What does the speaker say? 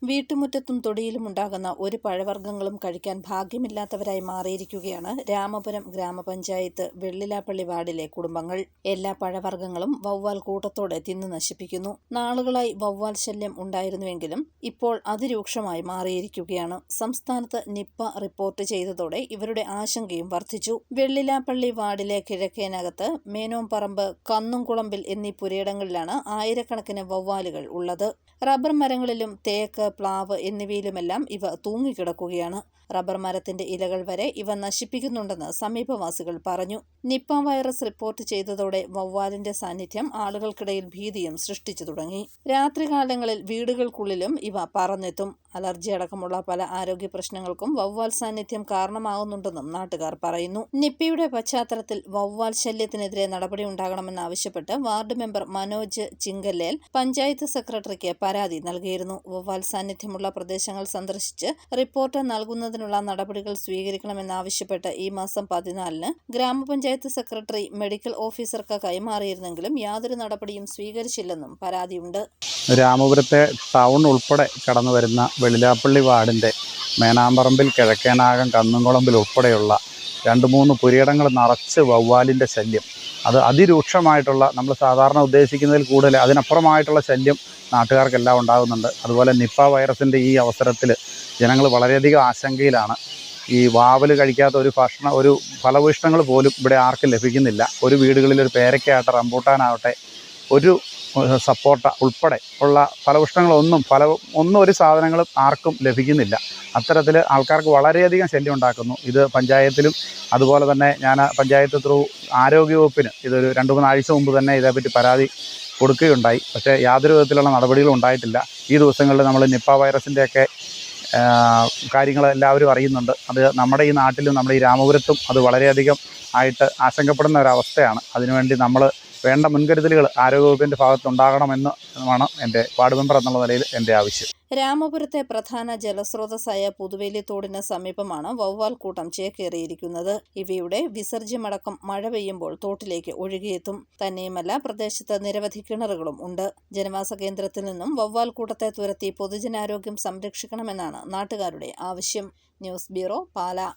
വീട്ടുമുറ്റത്തും തൊടിയിലും ഉണ്ടാകുന്ന ഒരു പഴവർഗ്ഗങ്ങളും കഴിക്കാൻ ഭാഗ്യമില്ലാത്തവരായി മാറിയിരിക്കുകയാണ് രാമപുരം ഗ്രാമപഞ്ചായത്ത് വെള്ളിലാപ്പള്ളി വാർഡിലെ കുടുംബങ്ങൾ. എല്ലാ പഴവർഗ്ഗങ്ങളും വവ്വാൽ കൂട്ടത്തോടെ തിന്നു നശിപ്പിക്കുന്നു. നാളുകളായി വവ്വാൽ ശല്യം ഉണ്ടായിരുന്നുവെങ്കിലും ഇപ്പോൾ അതിരൂക്ഷമായി മാറിയിരിക്കുകയാണ്. സംസ്ഥാനത്ത് നിപ്പ റിപ്പോർട്ട് ചെയ്തതോടെ ഇവരുടെ ആശങ്കയും വർദ്ധിച്ചു. വെള്ളിലാപ്പള്ളി വാർഡിലെ കിഴക്കേനകത്ത് മേനോംപറമ്പ്, കന്നുംകുളമ്പിൽ എന്നീ പുരയിടങ്ങളിലാണ് ആയിരക്കണക്കിന് വവ്വാലുകൾ ഉള്ളത്. റബ്ബർ മരങ്ങളിലും തേക്ക്, പ്ലാവ് എന്നിവയിലുമെല്ലാം ഇവ തൂങ്ങിക്കിടക്കുകയാണ്. റബ്ബർ മരത്തിന്റെ ഇലകൾ വരെ ഇവ നശിപ്പിക്കുന്നുണ്ടെന്ന് സമീപവാസികൾ പറഞ്ഞു. നിപ്പ വൈറസ് റിപ്പോർട്ട് ചെയ്തതോടെ വവ്വാലിന്റെ സാന്നിധ്യം ആളുകൾക്കിടയിൽ ഭീതിയും സൃഷ്ടിച്ചു തുടങ്ങി. രാത്രികാലങ്ങളിൽ വീടുകൾക്കുള്ളിലും ഇവ പറന്നെത്തും. അലർജി അടക്കമുള്ള പല ആരോഗ്യ പ്രശ്നങ്ങൾക്കും വവ്വാൽ സാന്നിധ്യം കാരണമാകുന്നുണ്ടെന്നും നാട്ടുകാർ പറയുന്നു. നിപ്പയുടെ പശ്ചാത്തലത്തിൽ വവ്വാൽ ശല്യത്തിനെതിരെ നടപടി ഉണ്ടാകണമെന്നാവശ്യപ്പെട്ട് വാർഡ് മെമ്പർ മനോജ് ചിങ്കല്ലേൽ പഞ്ചായത്ത് സെക്രട്ടറിക്ക് പരാതി നൽകിയിരുന്നു. വവ്വാൽ സാന്നിധ്യമുള്ള പ്രദേശങ്ങൾ സന്ദർശിച്ച് റിപ്പോർട്ട് നൽകുന്നതിനുള്ള നടപടികൾ സ്വീകരിക്കണമെന്നാവശ്യപ്പെട്ട് ഈ മാസം 14-ന് ഗ്രാമപഞ്ചായത്ത് സെക്രട്ടറി മെഡിക്കൽ ഓഫീസർക്ക് കൈമാറിയിരുന്നെങ്കിലും യാതൊരു നടപടിയും സ്വീകരിച്ചില്ലെന്നും പരാതിയുണ്ട്. രാമപുരത്തെ ടൗൺ ഉൾപ്പെടെ കടന്നു വരുന്ന വെള്ളിലാപ്പള്ളി വാർഡിൻ്റെ മേനാമ്പറമ്പിൽ, കിഴക്കേനാകം, കന്നുംകുളമ്പിൽ ഉൾപ്പെടെയുള്ള 2-3 പുരയിടങ്ങൾ നിറച്ച് വവ്വാലിൻ്റെ ശല്യം. അത് അതിരൂക്ഷമായിട്ടുള്ള, നമ്മൾ സാധാരണ ഉദ്ദേശിക്കുന്നതിൽ കൂടുതൽ അതിനപ്പുറമായിട്ടുള്ള ശല്യം നാട്ടുകാർക്കെല്ലാം ഉണ്ടാകുന്നുണ്ട്. അതുപോലെ നിപ്പ വൈറസിൻ്റെ ഈ അവസരത്തിൽ ജനങ്ങൾ വളരെയധികം ആശങ്കയിലാണ്. ഈ വാവൽ കഴിക്കാത്ത ഒരു ഫലഭൂയിഷ്ടങ്ങൾ പോലും ഇവിടെ ആർക്കും ലഭിക്കുന്നില്ല. ഒരു വീടുകളിൽ ഒരു പേരയ്ക്കാകട്ടെ, റംബൂട്ടാനാവട്ടെ, ഒരു സപ്പോട്ട ഉൾപ്പെടെ ഉള്ള ഫലഭൂയിഷ്ടങ്ങളൊന്നും ഒരു സാധനങ്ങളും ആർക്കും ലഭിക്കുന്നില്ല. അത്തരത്തിൽ ആൾക്കാർക്ക് വളരെയധികം ശല്യം ഉണ്ടാക്കുന്നു. ഇത് പഞ്ചായത്തിലും അതുപോലെ തന്നെ ഞാൻ പഞ്ചായത്ത് ത്രൂ ആരോഗ്യവകുപ്പിന് ഇതൊരു 2-3 ആഴ്ച മുമ്പ് തന്നെ ഇതേപ്പറ്റി പരാതി കൊടുക്കുകയുണ്ടായി. പക്ഷേ യാതൊരു വിധത്തിലുള്ള നടപടികളും ഉണ്ടായിട്ടില്ല. ഈ ദിവസങ്ങളിൽ നമ്മൾ നിപ്പ വൈറസിൻ്റെയൊക്കെ കാര്യങ്ങൾ എല്ലാവരും അറിയുന്നുണ്ട്. അത് നമ്മുടെ ഈ നാട്ടിലും നമ്മുടെ ഈ രാമപുരത്തും അത് വളരെയധികം ആയിട്ട് ആശങ്കപ്പെടുന്ന ഒരവസ്ഥയാണ്. അതിനുവേണ്ടി നമ്മൾ വേണ്ട മുൻകരുതലുകൾ ആരോഗ്യവകുപ്പിൻ്റെ ഭാഗത്തുണ്ടാകണമെന്നാണ് എൻ്റെ വാർഡ് മെമ്പർ എന്നുള്ള നിലയിൽ എൻ്റെ ആവശ്യം. രാമപുരത്തെ പ്രധാന ജലസ്രോതസ്സായ പുതുവേലി തോടിന് സമീപമാണ് വവ്വാൽ കൂട്ടം ചേക്കേറിയിരിക്കുന്നത്. ഇവയുടെ വിസർജ്യമടക്കം മഴ പെയ്യുമ്പോൾ തോട്ടിലേക്ക് ഒഴുകിയെത്തും. തന്നെയുമല്ല, പ്രദേശത്ത് നിരവധി കിണറുകളും ഉണ്ട്. ജനവാസ കേന്ദ്രത്തിൽ നിന്നും വവ്വാൽ കൂട്ടത്തെ തുരത്തി പൊതുജനാരോഗ്യം സംരക്ഷിക്കണമെന്നാണ് നാട്ടുകാരുടെ ആവശ്യം. News bureau, Pala.